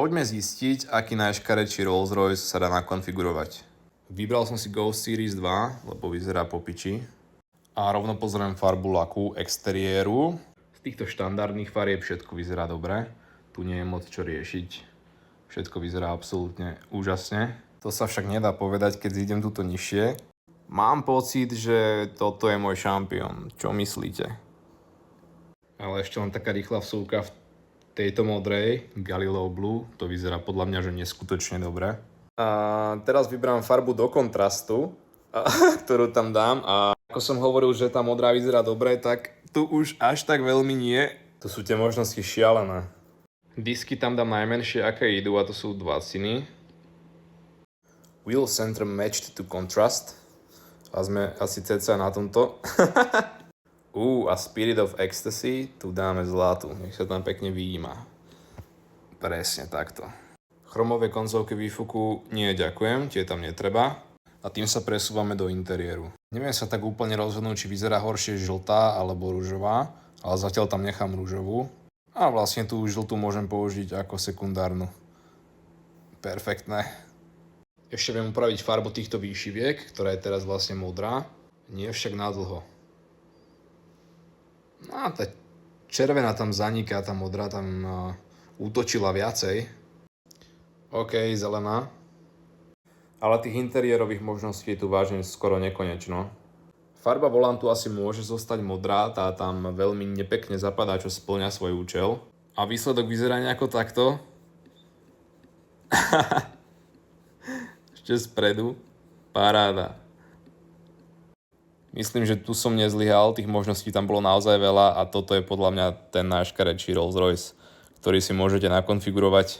Poďme zistiť, aký najškarečší Rolls-Royce sa dá nakonfigurovať. Vybral som si Ghost Series 2, lebo vyzerá po piči. A rovno pozriem farbu laku exteriéru. Z týchto štandardných farieb všetko vyzerá dobre. Tu nie je moc čo riešiť. Všetko vyzerá absolútne úžasne. To sa však nedá povedať, keď idem tuto nižšie. Mám pocit, že toto je môj šampión. Čo myslíte? Ale ešte len taká rýchla vsúka v tejto modrej, Galileo Blue. To vyzerá podľa mňa, že neskutočne dobre. A teraz vyberám farbu do kontrastu, ktorú tam dám. A ako som hovoril, že tá modrá vyzerá dobre, tak tu už až tak veľmi nie. Tu sú tie možnosti šialené. Disky tam dám najmenšie, aké idú, a to sú 2 ciny. Wheel center matched to contrast. A sme asi cca na tomto. A Spirit of Ecstasy, tu dáme zlatu. Nech sa tam pekne vyjíma. Presne takto. Chromové konzolky výfuku nie, ďakujem, tie tam netreba. A tým sa presúvame do interiéru. Neviem sa tak úplne rozhodnúť, či vyzerá horšie žltá alebo ružová, ale zatiaľ tam nechám ružovú. A vlastne tú žltú môžem použiť ako sekundárnu. Perfektné. Ešte viem upraviť farbu týchto výšiviek, ktorá je teraz vlastne modrá. Nie však nadlho. No a tá červená tam zaniká, tá modrá tam útočila viacej. OK, zelená. Ale tých interiérových možností je tu vážne skoro nekonečno. Farba volantu asi môže zostať modrá, tá tam veľmi nepekne zapadá, čo spĺňa svoj účel. A výsledok vyzerá nejako takto. Ešte spredu. Paráda. Myslím, že tu som nezlyhal, tých možností tam bolo naozaj veľa a toto je podľa mňa ten najškarečší Rolls-Royce, ktorý si môžete nakonfigurovať.